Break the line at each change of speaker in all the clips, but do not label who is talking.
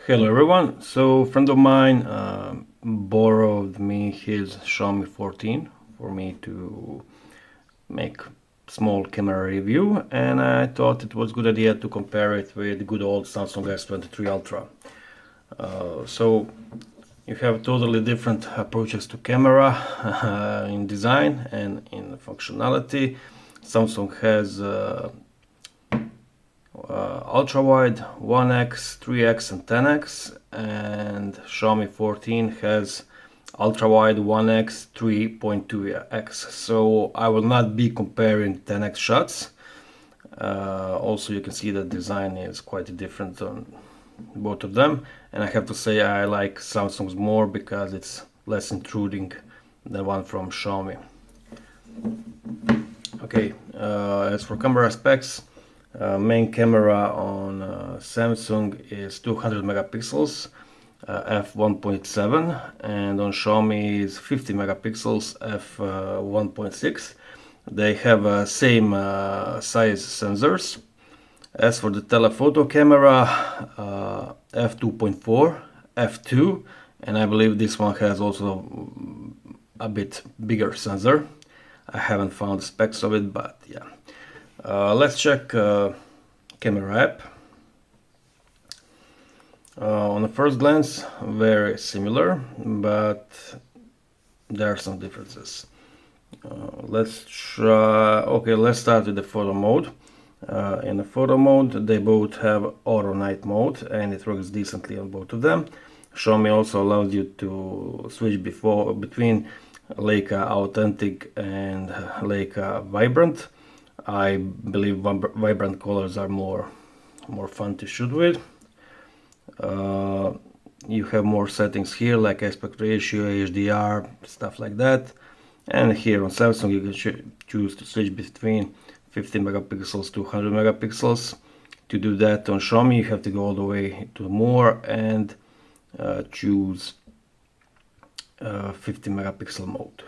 Hello everyone. So a friend of mine borrowed me his Xiaomi 14 for me to make small camera review, and I thought it was a good idea to compare it with good old Samsung S23 Ultra. So you have totally different approaches to camera in design and in functionality. Samsung has ultra wide 1x, 3x and 10x, and Xiaomi 14 has ultra wide 1x, 3.2x. So I will not be comparing 10x shots. Also you can see that design is quite different on both of them, and I have to say I like Samsung's more because it's less intruding than one from Xiaomi. Okay, as for camera specs, main camera on Samsung is 200 megapixels, f1.7, and on Xiaomi is 50 megapixels, f1.6. They have same size sensors. As for the telephoto camera, f2.4, f2, and I believe this one has also a bit bigger sensor. I haven't found the specs of it, but yeah. Let's check camera app. On the first glance, very similar, but there are some differences. Let's try. Okay, let's start with the photo mode. In the photo mode, they both have auto night mode, and it works decently on both of them. Xiaomi also allows you to switch between Leica Authentic and Leica Vibrant. I believe vibrant colors are more fun to shoot with. You have more settings here like aspect ratio, HDR, stuff like that. And here on Samsung you can choose to switch between 50 megapixels to 100 megapixels. To do that on Xiaomi you have to go all the way to more and choose 50 megapixel mode.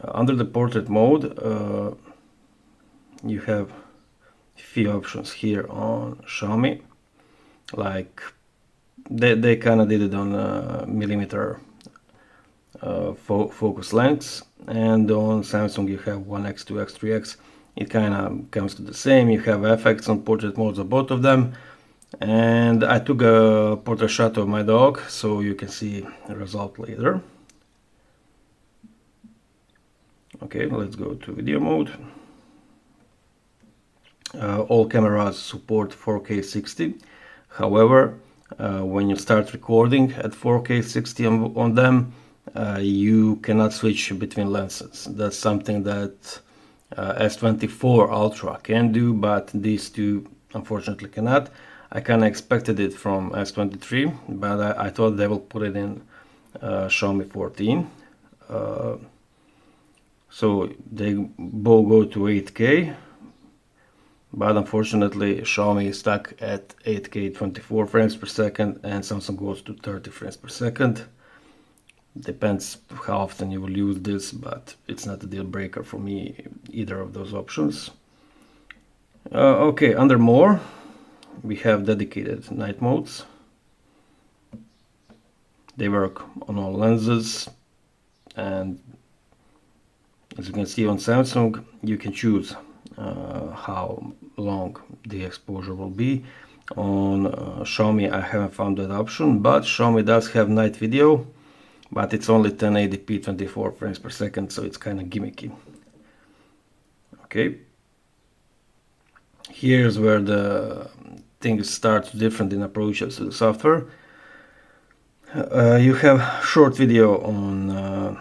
Under the portrait mode, you have a few options here on Xiaomi, like they kind of did it on millimeter focus lengths, and on Samsung you have 1x, 2x, 3x. It kind of comes to the same. You have effects on portrait modes of both of them, and I took a portrait shot of my dog, so you can see the result later. Okay, let's go to video mode. All cameras support 4K 60. However, when you start recording at 4K 60 on them, you cannot switch between lenses. That's something that S24 Ultra can do, but these two unfortunately cannot. I kind of expected it from S23, but I thought they will put it in Xiaomi 14. So they both go to 8K, but unfortunately Xiaomi is stuck at 8K 24 frames per second, and Samsung goes to 30 frames per second. Depends how often you will use this, but it's not a deal breaker for me, either of those options. Okay, under more, we have dedicated night modes. They work on all lenses, and as you can see on Samsung, you can choose how long the exposure will be. On Xiaomi I haven't found that option, but Xiaomi does have night video, but it's only 1080p 24 frames per second, so it's kind of gimmicky. Okay, here's where the things start different in approaches to the software. You have short video on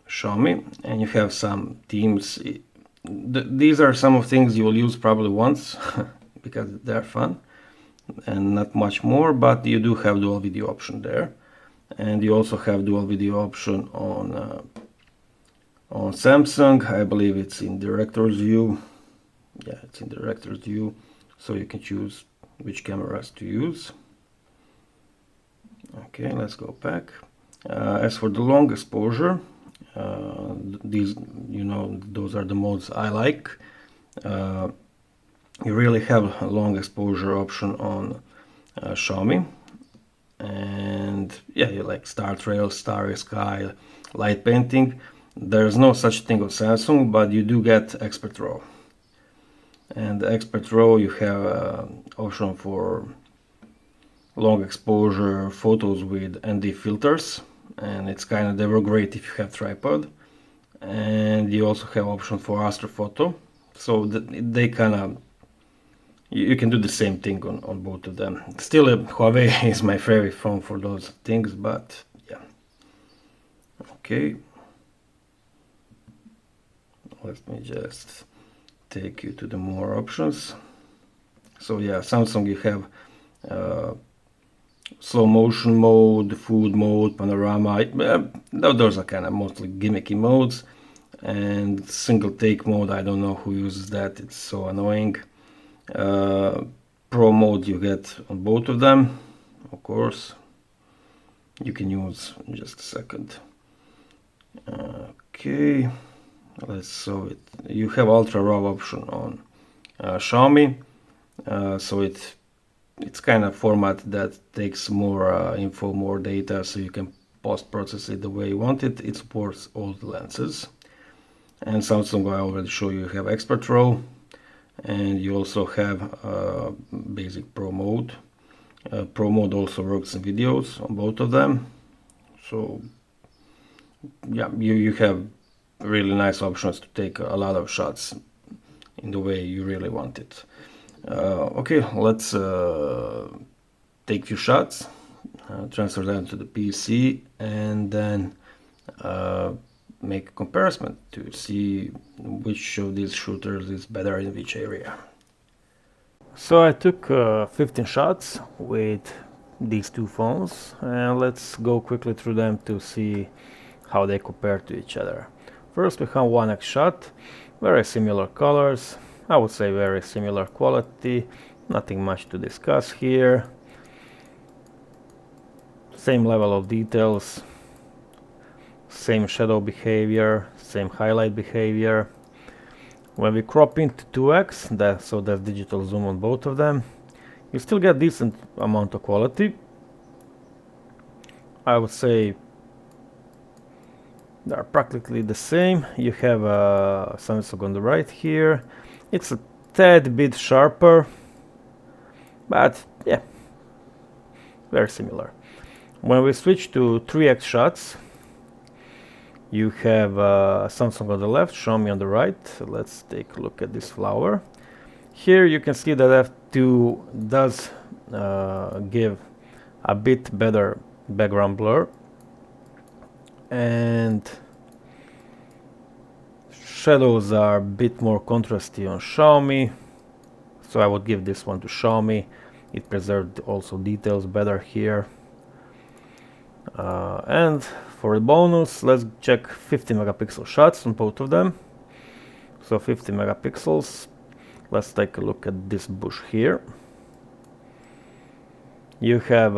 Xiaomi, and you have some themes. These are some of things you will use probably once because they're fun and not much more, but you do have dual video option there, and you also have dual video option on Samsung. I believe it's in director's view. Yeah, it's in director's view, so you can choose which cameras to use. Okay, let's go back. As for the long exposure, these, those are the modes I like. You really have a long exposure option on Xiaomi, and yeah, you like star trail, starry sky, light painting. There's no such thing on Samsung, but you do get expert raw. And the expert raw, you have option for long exposure photos with ND filters, and it's kind of, they were great if you have tripod. And you also have option for astrophoto, so they kind of, you can do the same thing on both of them. Still, Huawei is my favorite phone for those things, but yeah. Okay, let me just take you to the more options. So yeah, Samsung, you have slow motion mode, food mode, panorama. Those are kind of mostly gimmicky modes. And single take mode, I don't know who uses that, it's so annoying. Pro mode you get on both of them, of course. You can use in just a second. Okay, so you have ultra raw option on Xiaomi, so it's kind of format that takes more info, more data, so you can post process it the way you want it. It supports all the lenses. And Samsung, I already show you have expert raw, and you also have basic pro mode. Pro mode also works in videos on both of them. So yeah, you have really nice options to take a lot of shots in the way you really want it. Okay, let's take few shots, transfer them to the PC, and then make a comparison to see which of these shooters is better in which area. So I took 15 shots with these two phones, and let's go quickly through them to see how they compare to each other. First we have 1x shot, very similar colors, I would say very similar quality, nothing much to discuss here. Same level of details, same shadow behavior, same highlight behavior. When we crop into 2x, so that's digital zoom on both of them, you still get decent amount of quality. I would say they're practically the same. You have Samsung on the right here. It's a tad bit sharper, but yeah, very similar. When we switch to 3x shots, you have Samsung on the left, Xiaomi on the right. Let's take a look at this flower. Here you can see that f2 does give a bit better background blur, and shadows are a bit more contrasty on Xiaomi, so I would give this one to Xiaomi. It preserved also details better here. And for the bonus, let's check 50 megapixel shots on both of them. So 50 megapixels. Let's take a look at this bush here. You have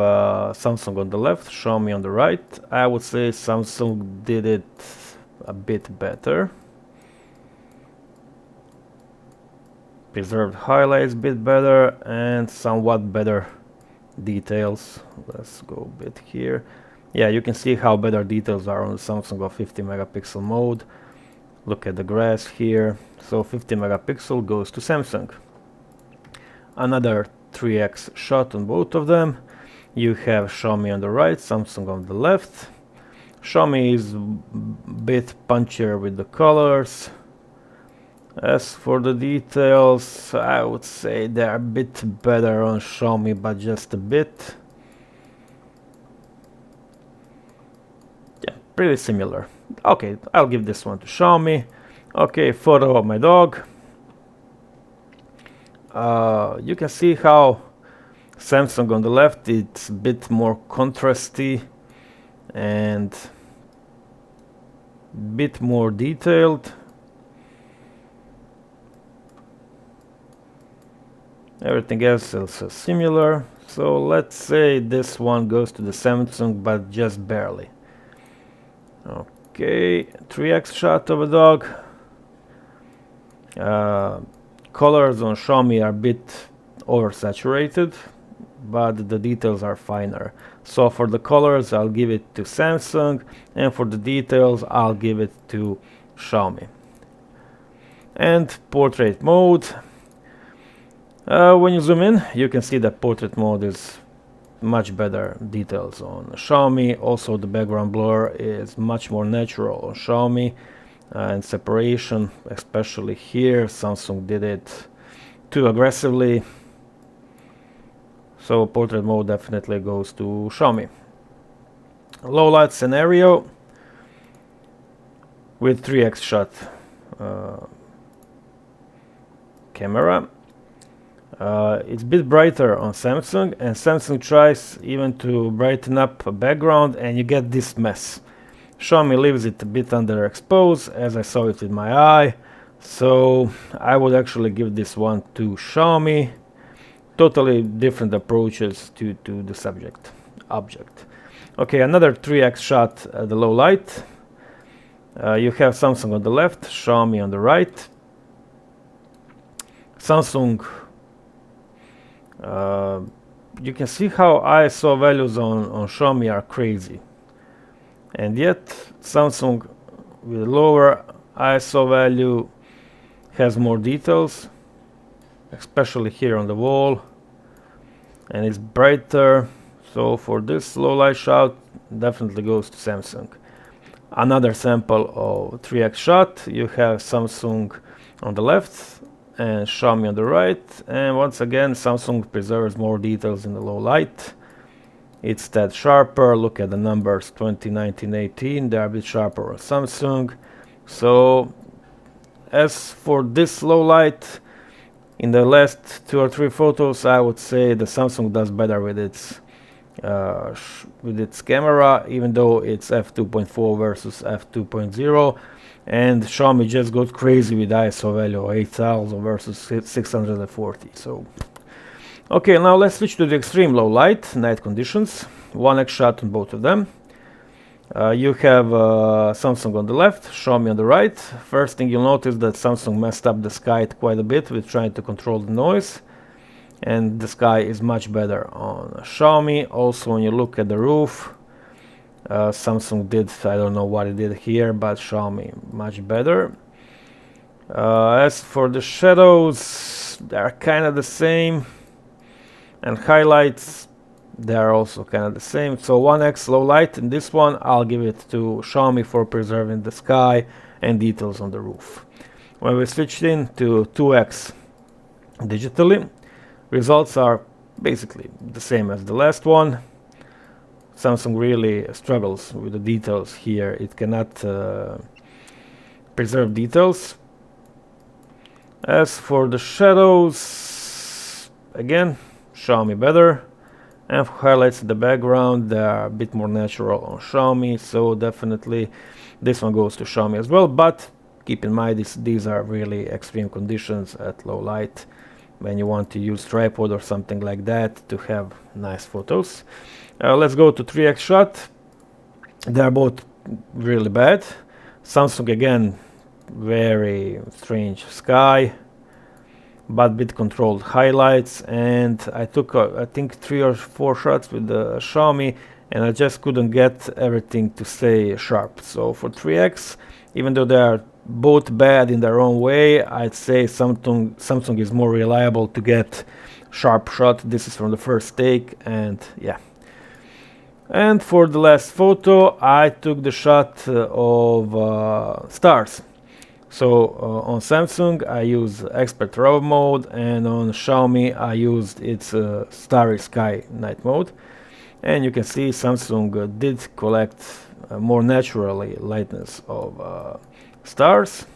Samsung on the left, Xiaomi on the right. I would say Samsung did it a bit better. Preserved highlights a bit better and somewhat better details. Let's go a bit here. Yeah, you can see how better details are on the Samsung of 50 megapixel mode. Look at the grass here. So 50 megapixel goes to Samsung. Another 3x shot on both of them. You have Xiaomi on the right, Samsung on the left. Xiaomi is a bit punchier with the colors. As for the details, I would say they're a bit better on Xiaomi, but just a bit. Yeah, pretty similar. Okay, I'll give this one to Xiaomi. Okay, photo of my dog. You can see how Samsung on the left, it's a bit more contrasty and a bit more detailed. Everything else is similar, so let's say this one goes to the Samsung, but just barely. Okay, 3x shot of a dog. colors on Xiaomi are a bit oversaturated, but the details are finer. So for the colors I'll give it to Samsung, and for the details I'll give it to Xiaomi. And portrait mode. When you zoom in, you can see that portrait mode is much better details on Xiaomi. Also the background blur is much more natural on Xiaomi, and separation, especially here, Samsung did it too aggressively. So portrait mode definitely goes to Xiaomi. Low light scenario with 3x shot camera. It's a bit brighter on Samsung, and Samsung tries even to brighten up a background, and you get this mess. Xiaomi leaves it a bit underexposed, as I saw it with my eye, so I would actually give this one to Xiaomi. Totally different approaches to the object. Okay, another 3x shot at the low light. You have Samsung on the left, Xiaomi on the right. Samsung, you can see how ISO values on Xiaomi are crazy, and yet Samsung with lower ISO value has more details, especially here on the wall, and it's brighter. So for this low light shot, definitely goes to Samsung. Another sample of 3x shot. You have Samsung on the left and Xiaomi on the right, and once again Samsung preserves more details in the low light. It's that sharper. Look at the numbers 20, 19, 18, they're a bit sharper on Samsung. So as for this low light, in the last 2 or 3 photos, I would say the Samsung does better with its camera, even though it's f2.4 versus f2.0, and Xiaomi just got crazy with ISO value of 8000 versus 640. So okay, now let's switch to the extreme low light night conditions. 1x shot on both of them. You have Samsung on the left, Xiaomi on the right. First thing you'll notice that Samsung messed up the sky quite a bit with trying to control the noise, and the sky is much better on Xiaomi. Also, when you look at the roof, Samsung did, I don't know what it did here, but Xiaomi much better. As for the shadows, they're kind of the same, and highlights, they're also kind of the same. So 1x low light in this one, I'll give it to Xiaomi for preserving the sky and details on the roof. When we switched in to 2x digitally, results are basically the same as the last one. Samsung really struggles with the details here. It cannot preserve details. As for the shadows, again, Xiaomi better. And for highlights in the background, they are a bit more natural on Xiaomi, so definitely this one goes to Xiaomi as well. But keep in mind, these are really extreme conditions at low light, when you want to use tripod or something like that to have nice photos. Let's go to 3x shot. They're both really bad. Samsung again, very strange sky, but bit controlled highlights, and I took I think 3 or 4 shots with the Xiaomi, and I just couldn't get everything to stay sharp. So for 3x, even though they are both bad in their own way, I'd say Samsung is more reliable to get sharp shot. This is from the first take, and yeah. And for the last photo, I took the shot of stars. So on Samsung I use expert RAW mode, and on Xiaomi I used its starry sky night mode. And you can see Samsung did collect more naturally lightness of stars.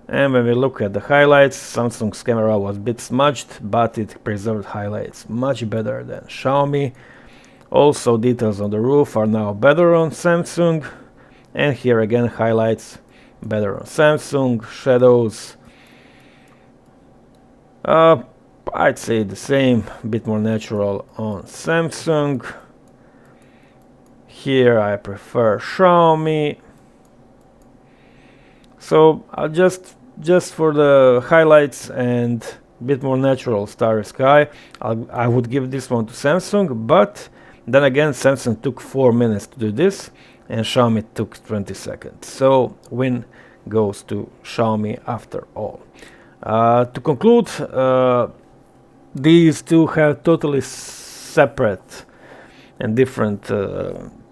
And when we look at the highlights, Samsung's camera was a bit smudged, but it preserved highlights much better than Xiaomi. Also, details on the roof are now better on Samsung, and here again highlights better on Samsung. Shadows, I'd say the same, a bit more natural on Samsung. Here I prefer Xiaomi. So I'll just just for the highlights and a bit more natural starry sky, I would give this one to Samsung, but then again Samsung took 4 minutes to do this and Xiaomi took 20 seconds. So win goes to Xiaomi after all. To conclude, these two have totally separate and different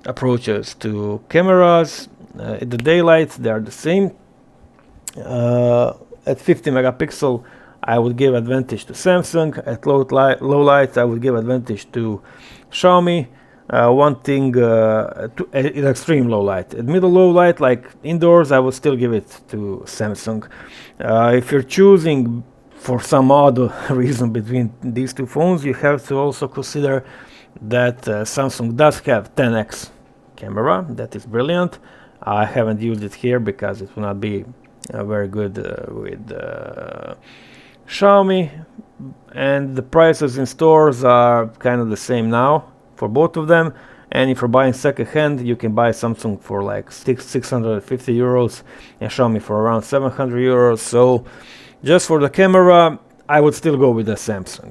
approaches to cameras. In the daylight, they are the same. At 50 megapixel, I would give advantage to Samsung. At low light, I would give advantage to Xiaomi. One thing in extreme low light. At middle low light, like indoors, I would still give it to Samsung. If you're choosing for some odd reason between these two phones, you have to also consider that Samsung does have 10x camera. That is brilliant. I haven't used it here because it will not be very good with Xiaomi, and the prices in stores are kind of the same now for both of them. And if you're buying second hand, you can buy Samsung for like 650 euros and Xiaomi for around 700 euros. So just for the camera, I would still go with the Samsung.